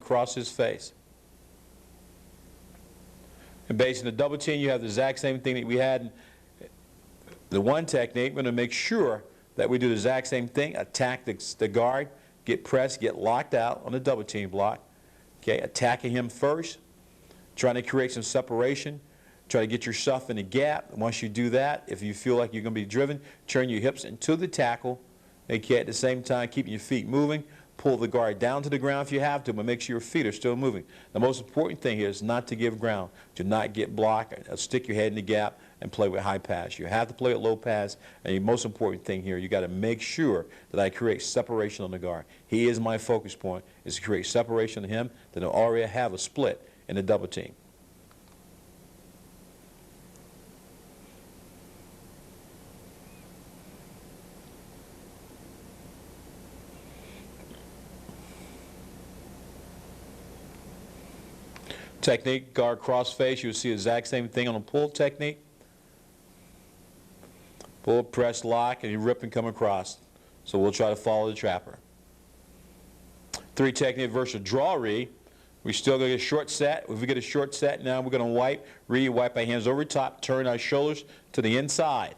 across his face. And based on the double team, you have the exact same thing that we had in the one technique. We're going to make sure that we do the exact same thing. Attack the guard, get pressed, get locked out on the double team block. Okay, attacking him first, trying to create some separation, try to get yourself in the gap. Once you do that, if you feel like you're going to be driven, turn your hips into the tackle. Okay, at the same time, keeping your feet moving. Pull the guard down to the ground if you have to, but make sure your feet are still moving. The most important thing here is not to give ground. Do not get blocked. Stick your head in the gap and play with high pass. You have to play with low pass. And the most important thing here, you got to make sure that I create separation on the guard. He is my focus point, is to create separation on him, then I'll already have a split in the double team. Technique, guard cross face. You'll see the exact same thing on a pull technique. Pull, press, lock, and you rip and come across. So we'll try to follow the trapper. 3 technique versus draw read. We still going to get a short set. If we get a short set, now we're going to wipe, wipe our hands over top, turn our shoulders to the inside.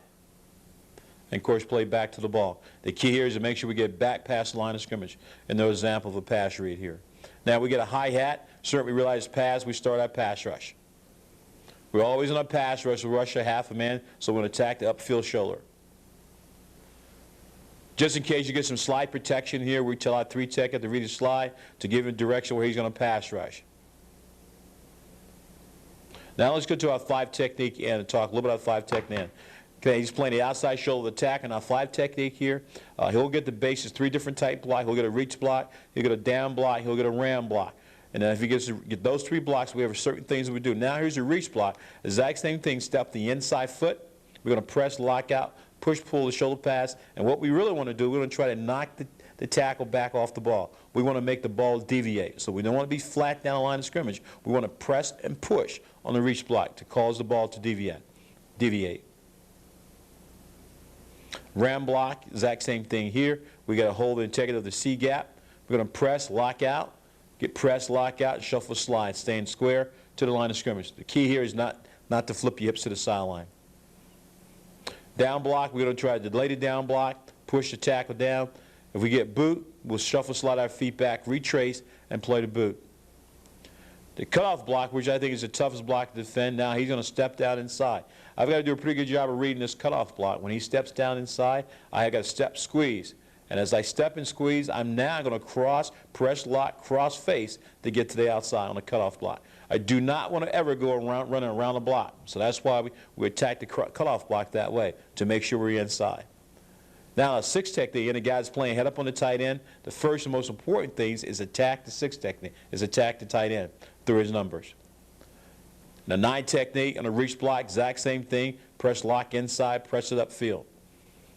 And of course, play back to the ball. The key here is to make sure we get back past the line of scrimmage. And no example of a pass read here. Now we get a hi-hat. Certainly we realize pass, we start our pass rush. We're always on a pass rush. We rush a half a man, so we're going to attack the upfield shoulder. Just in case you get some slide protection here, we tell our 3 tech at the read a slide to give him direction where he's going to pass rush. Now let's go to our 5 technique and talk a little bit about 5 technique. Okay, he's playing the outside shoulder attack in our 5 technique here. He'll get the bases, 3 different type block. He'll get a reach block, he'll get a down block, he'll get a ram block. And then if he gets to get those 3 blocks, we have certain things that we do. Now here's a reach block. Exact same thing, step the inside foot. We're going to press, lock out, push, pull the shoulder pass. And what we really want to do, we're going to try to knock the tackle back off the ball. We want to make the ball deviate. So we don't want to be flat down the line of scrimmage. We want to press and push on the reach block to cause the ball to deviate. Ram block, exact same thing here. We got to hold the integrity of the C gap. We're going to press, lock out, get press, lock out, shuffle, slide, staying square to the line of scrimmage. The key here is not to flip your hips to the sideline. Down block, we're going to try to delay the down block, push the tackle down. If we get boot, we'll shuffle, slide our feet back, retrace, and play the boot. The cutoff block, which I think is the toughest block to defend, now he's going to step down inside. I've got to do a pretty good job of reading this cutoff block. When he steps down inside, I got to step, squeeze. And as I step and squeeze, I'm now going to cross, press, lock, cross face to get to the outside on the cutoff block. I do not want to ever go around, running around the block. So that's why we attack the cutoff block that way, to make sure we're inside. Now, a 6 technique, and the guy's playing head up on the tight end. The first and most important things is attack the 6 technique, is attack the tight end through his numbers. The 9 technique on a reach block, exact same thing. Press, lock inside, press it upfield.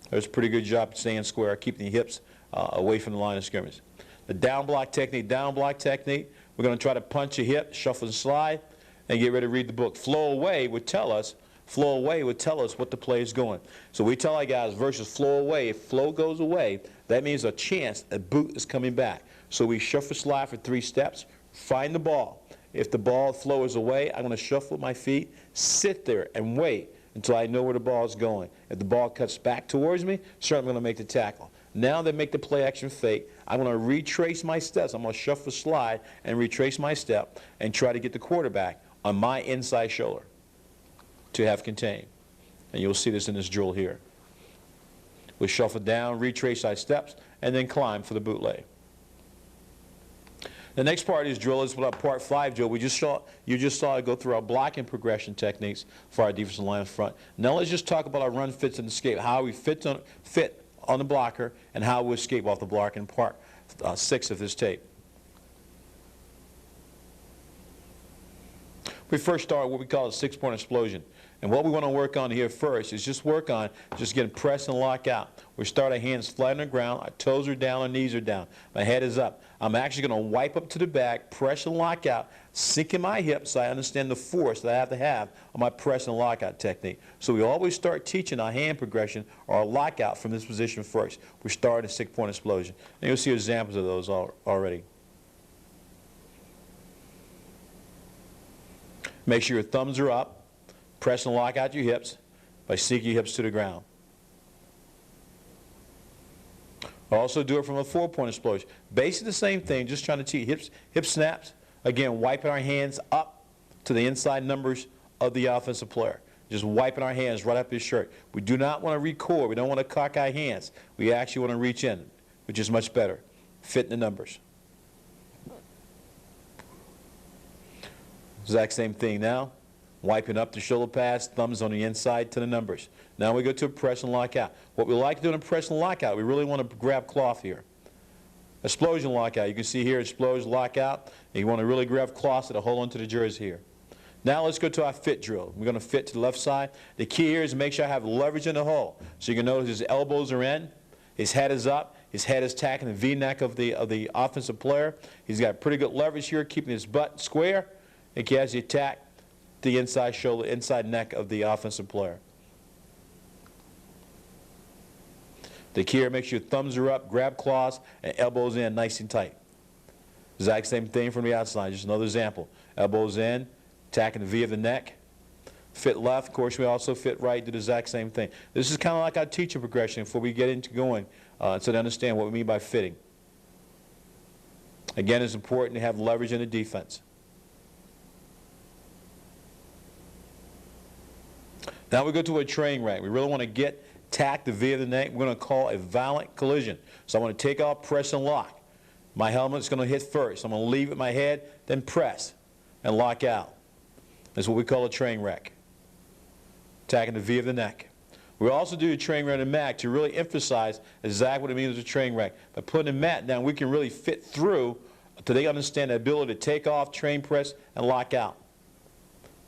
There's a pretty good job staying square, keeping the hips away from the line of scrimmage. The down block technique, we're going to try to punch a hip, shuffle and slide, and get ready to read the book. Flow away would tell us what the play is going. So we tell our guys versus flow away. If flow goes away, that means a chance a boot is coming back. So we shuffle slide for 3 steps, find the ball. If the ball flow is away, I'm going to shuffle with my feet, sit there and wait until I know where the ball is going. If the ball cuts back towards me, certainly I'm going to make the tackle. Now they make the play action fake. I'm going to retrace my steps. I'm going to shuffle slide and retrace my step and try to get the quarterback on my inside shoulder to have contained. And you'll see this in this drill here. We'll shuffle down, retrace our steps, and then climb for the bootleg. The next part of this drill is part 5 drill. You just saw it go through our blocking progression techniques for our defensive line in front. Now let's just talk about our run, fits, and escape, how we fit on the blocker and how we escape off the block in part 6 of this tape. We first start what we call a 6-point explosion. And what we want to work on here first is just work on just getting press and lock out. We start our hands flat on the ground, our toes are down, our knees are down. My head is up. I'm actually going to wipe up to the back, press and lock out, sink in my hips so I understand the force that I have to have on my press and lockout technique. So we always start teaching our hand progression or our lockout from this position first. We start a 6-point explosion. And you'll see examples of those already. Make sure your thumbs are up. Press and lock out your hips by sinking your hips to the ground. Also do it from a 4-point explosion. Basically the same thing, just trying to teach hip snaps. Again, wiping our hands up to the inside numbers of the offensive player. Just wiping our hands right up his shirt. We do not want to record. We don't want to cock our hands. We actually want to reach in, which is much better. Fit in the numbers. Exact same thing now. Wiping up the shoulder pads, thumbs on the inside to the numbers. Now we go to a press and lock out. What we like to do in a press and lock out, we really want to grab cloth here. Explosion lockout. You can see here, explosion lockout. And you want to really grab cloth to hold onto the jersey here. Now let's go to our fit drill. We're going to fit to the left side. The key here is to make sure I have leverage in the hole. So you can notice his elbows are in, his head is up, his head is tacking the V-neck of the offensive player. He's got pretty good leverage here, keeping his butt square. And he has the attack the inside shoulder, inside neck of the offensive player. The key here, make sure your thumbs are up, grab claws, and elbows in nice and tight. Exact same thing from the outside, just another example. Elbows in, attacking the V of the neck. Fit left, of course we also fit right, do the exact same thing. This is kind of like our teaching progression before we get into going, so to understand what we mean by fitting. Again, it's important to have leverage in the defense. Now we go to a train wreck. We really want to tack the V of the neck. We're going to call a violent collision. So I want to take off, press, and lock. My helmet's going to hit first. I'm going to leave at my head, then press and lock out. That's what we call a train wreck. Attacking the V of the neck. We also do a train wreck and mat to really emphasize exactly what it means as a train wreck. By putting the mat down, we can really fit through till they understand the ability to take off, train press, and lock out.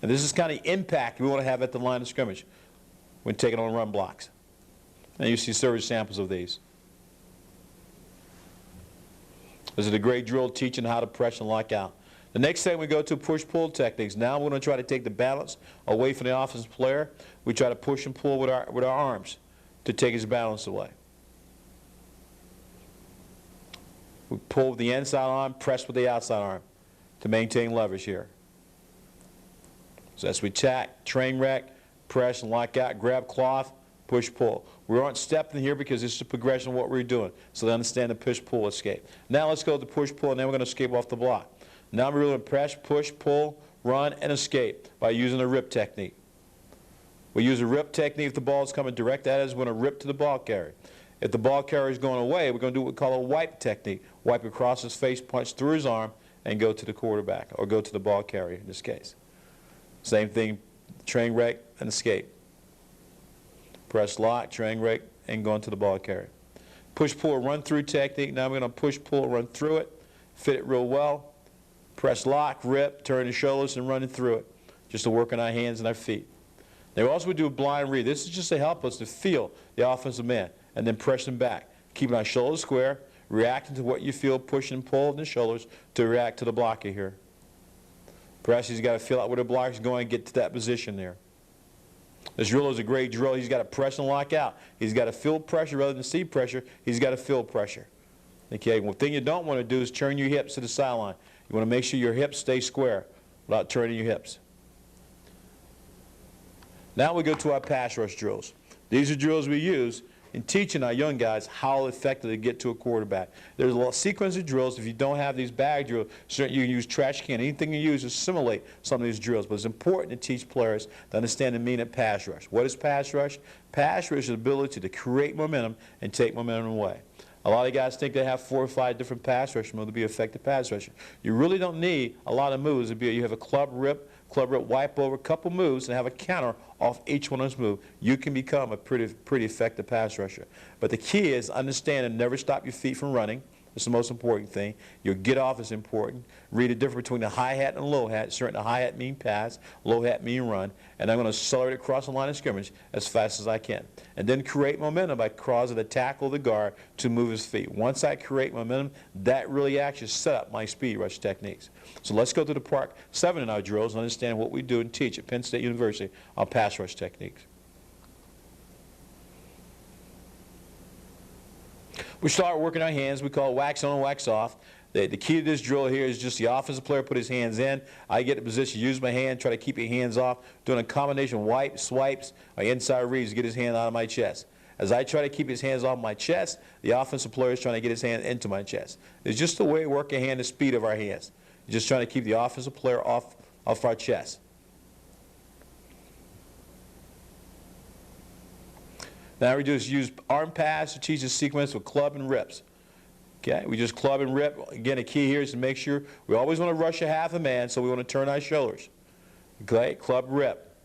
And this is kind of the impact we want to have at the line of scrimmage when taking on run blocks. And you see several samples of these. This is a great drill teaching how to press and lock out. The next thing we go to push-pull techniques. Now we're going to try to take the balance away from the offensive player. We try to push and pull with our arms to take his balance away. We pull with the inside arm, press with the outside arm to maintain leverage here. So as we tack, train wreck, press and lock out, grab cloth, push, pull. We aren't stepping here because this is a progression of what we're doing. So they understand the push, pull, escape. Now let's go to push, pull, and then we're going to escape off the block. Now we're going to press, push, pull, run, and escape by using a rip technique. We use a rip technique if the ball is coming direct at us. We're going to rip to the ball carrier. If the ball carrier is going away, we're going to do what we call a wipe technique. Wipe across his face, punch through his arm, and go to the quarterback, or go to the ball carrier in this case. Same thing, train wreck and escape. Press lock, train wreck, and go into the ball carrier. Push, pull, run through technique. Now we're going to push, pull, run through it. Fit it real well. Press lock, rip, turn the shoulders, and running through it. Just to work on our hands and our feet. Now we also would do a blind read. This is just to help us to feel the offensive man. And then pressing back. Keeping our shoulders square, reacting to what you feel, pushing and pulling the shoulders to react to the blocker here. Perhaps he's got to feel out where the blocker is going and get to that position there. This drill is a great drill. He's got to press and lock out. He's got to feel pressure rather than see pressure. He's got to feel pressure. Okay, one thing you don't want to do is turn your hips to the sideline. You want to make sure your hips stay square without turning your hips. Now we go to our pass rush drills. These are drills we use in teaching our young guys how effective to get to a quarterback. There's a sequence of drills. If you don't have these bag drills, certainly you can use trash can. Anything you use to simulate some of these drills. But it's important to teach players to understand the meaning of pass rush. What is pass rush? Pass rush is the ability to create momentum and take momentum away. A lot of guys think they have 4 or 5 different pass rush moves to be effective pass rusher. You really don't need a lot of moves. You have a club rip, wipe over, a couple moves, and have a counter off each one of those moves. You can become a pretty effective pass rusher. But the key is understand and never stop your feet from running. That's the most important thing. Your get off is important. Read the difference between the high hat and the low hat. Certainly the high hat mean pass, low hat mean run. And I'm going to accelerate across the line of scrimmage as fast as I can. And then create momentum by causing the tackle, the guard, to move his feet. Once I create momentum, that really actually set up my speed rush techniques. So let's go to the Part 7 in our drills and understand what we do and teach at Penn State University on pass rush techniques. We start working our hands. We call it wax on and wax off. The key to this drill here is just the offensive player put his hands in. I get in position, use my hand, try to keep your hands off, doing a combination of wipes, swipes, or inside reads to get his hand out of my chest. As I try to keep his hands off my chest, the offensive player is trying to get his hand into my chest. It's just the way we work a hand, the speed of our hands. Just trying to keep the offensive player off our chest. Now we just use arm pass to teach the sequence with club and rips. Okay, we just club and rip. Again, the key here is to make sure we always want to rush a half a man, so we want to turn our shoulders. Okay, club, rip.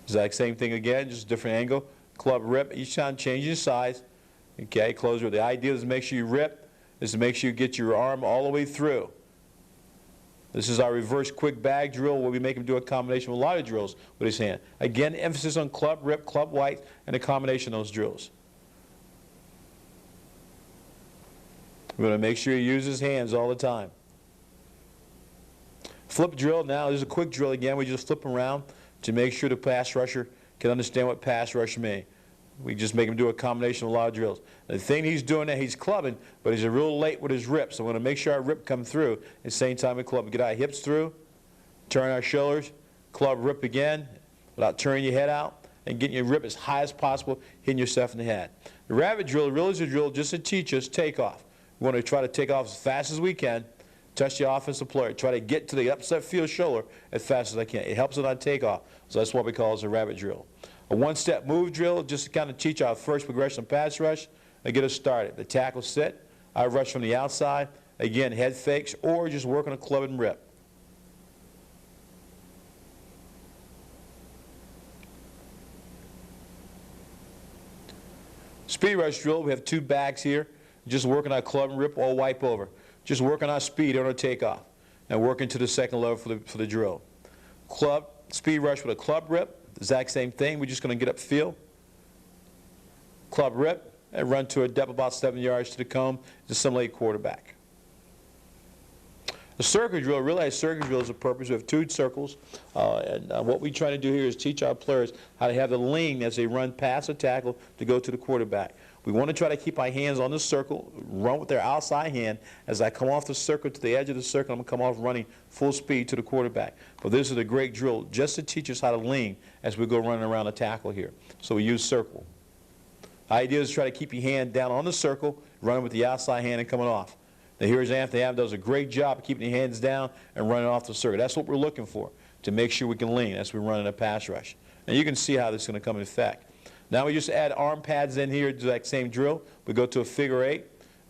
Exact same thing again, just a different angle. Club, rip. Each time change your size. Okay, close rip. The idea is to make sure you rip, is to make sure you get your arm all the way through. This is our reverse quick bag drill where we make him do a combination of a lot of drills with his hand. Again, emphasis on club, rip, club, white, and a combination of those drills. We're going to make sure he uses his hands all the time. Flip drill. Now, this is a quick drill again. We just flip around to make sure the pass rusher can understand what pass rush means. We just make him do a combination of a lot of drills. The thing he's doing now, he's clubbing, but he's a real late with his rip. So we're going to make sure our rip come through at the same time we club. Get our hips through, turn our shoulders, club, rip again, without turning your head out, and getting your rip as high as possible, hitting yourself in the head. The rabbit drill really is a drill just to teach us takeoff. We want to try to take off as fast as we can, touch the offensive player, try to get to the upset field shoulder as fast as I can. It helps it on takeoff. So that's what we call as a rabbit drill. A one-step move drill, just to kind of teach our first progression of pass rush and get us started. The tackle sit, I rush from the outside, again, head fakes, or just work on a club and rip. Speed rush drill, we have two bags here, just working our club and rip or wipe over. Just working our speed on our takeoff and working to the second level for the drill. Club, speed rush with a club rip. Exact same thing. We're just going to get up field, club rip, and run to a depth about 7 yards to the cone to simulate quarterback. The circle drill, really a circle drill is a purpose. We have two circles, and what we try to do here is teach our players how to have the lean as they run past a tackle to go to the quarterback. We want to try to keep our hands on the circle, run with their outside hand. As I come off the circle to the edge of the circle, I'm going to come off running full speed to the quarterback. But this is a great drill just to teach us how to lean as we go running around a tackle here. So we use circle. The idea is to try to keep your hand down on the circle, running with the outside hand and coming off. Now here's Anthony Adams does a great job of keeping your hands down and running off the circle. That's what we're looking for, to make sure we can lean as we run in a pass rush. And you can see how this is going to come in effect. Now we just add arm pads in here to that same drill. We go to a figure eight.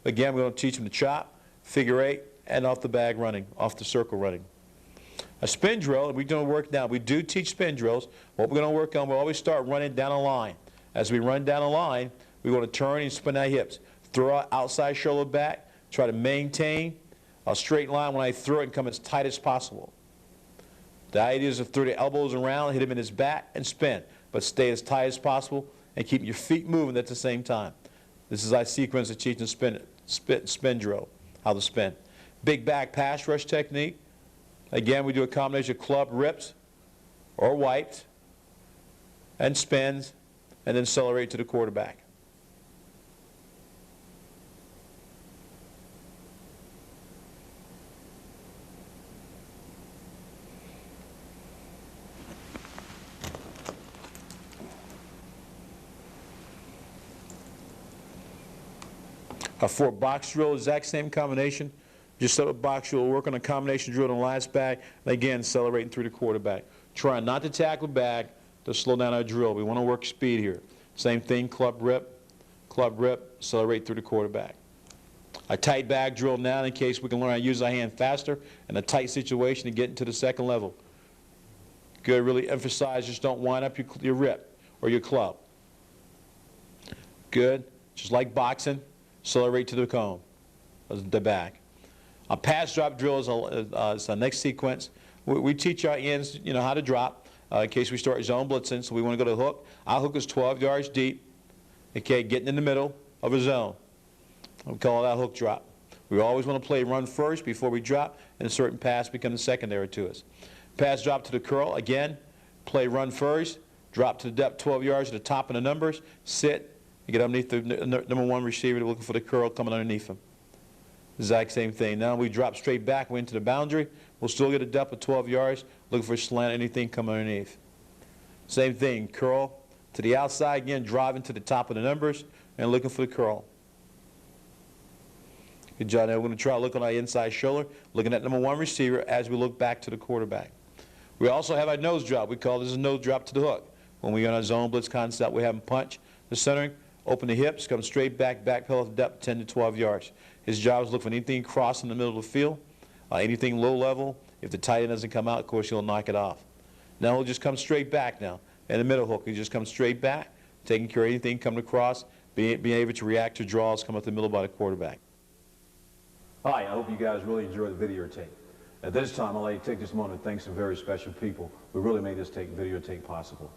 Again, we're going to teach them to chop, figure eight, and off the bag running, off the circle running. A spin drill, we're going to work now. We do teach spin drills. What we're going to work on, we'll always start running down a line. As we run down a line, we want to turn and spin our hips. Throw our outside shoulder back. Try to maintain a straight line when I throw it and come as tight as possible. The idea is to throw the elbows around, hit him in his back, and spin. But stay as tight as possible and keep your feet moving at the same time. This is our sequence of teaching spin drill, how to spin. Big back pass rush technique. Again, we do a combination of club rips or wipes and spins and then accelerate to the quarterback. For a box drill, exact same combination. Just set up a box drill, work on a combination drill in the last bag, and again, accelerating through the quarterback. Trying not to tackle bag to slow down our drill. We want to work speed here. Same thing, club rip, accelerate through the quarterback. A tight bag drill now in case we can learn how to use our hand faster in a tight situation to get into the second level. Good, really emphasize, just don't wind up your rip or your club. Good, just like boxing. Accelerate to the cone, the back. A pass drop drill is the next sequence. We teach our ends, how to drop in case we start zone blitzing. So we want to go to the hook. Our hook is 12 yards deep. Okay, getting in the middle of a zone. We call that hook drop. We always want to play run first before we drop, and a certain pass becomes secondary to us. Pass drop to the curl. Again, play run first. Drop to the depth 12 yards at the top of the numbers. Sit. You get underneath the number 1 receiver, looking for the curl coming underneath him. Exact same thing. Now we drop straight back, we're into the boundary. We'll still get a depth of 12 yards, looking for a slant, anything coming underneath. Same thing, curl to the outside again, driving to the top of the numbers, and looking for the curl. Good job. Now we're going to try looking at our inside shoulder, looking at number 1 receiver as we look back to the quarterback. We also have our nose drop. We call this a nose drop to the hook. When we're on our zone blitz concept, we have him punch the centering, open the hips, come straight back, backpedal to depth 10 to 12 yards. His job is look for anything crossing the middle of the field, anything low level. If the tight end doesn't come out, of course, he'll knock it off. Now he'll just come straight back now. And the middle hook, he just comes straight back, taking care of anything coming across, being able to react to draws come up the middle by the quarterback. Hi, I hope you guys really enjoyed the videotape. At this time, I'd like to take this moment to thank some very special people who really made this videotape possible.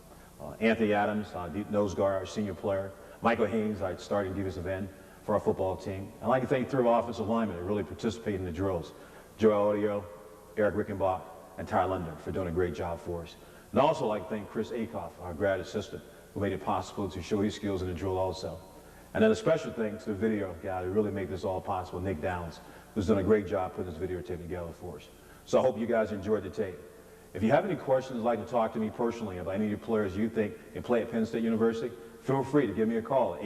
Anthony Adams, deep nose guard, our senior player. Michael Haynes, our starting defensive end for our football team. I'd like to thank 3 offensive linemen that really participated in the drills. Joe Audio, Eric Rickenbach, and Ty Linder for doing a great job for us. And I'd also like to thank Chris Akoff, our grad assistant, who made it possible to show his skills in the drill also. And then a special thanks to the video guy who really made this all possible, Nick Downs, who's done a great job putting this videotape together for us. So I hope you guys enjoyed the tape. If you have any questions, like to talk to me personally about any of your players you think can play at Penn State University, feel free to give me a call at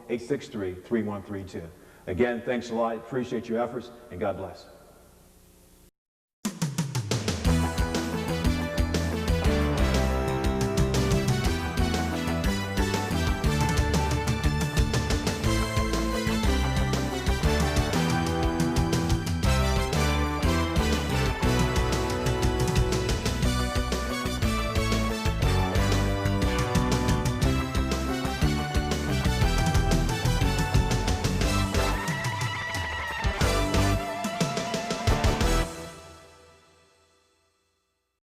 814-863-3132. Again, thanks a lot. Appreciate your efforts, and God bless.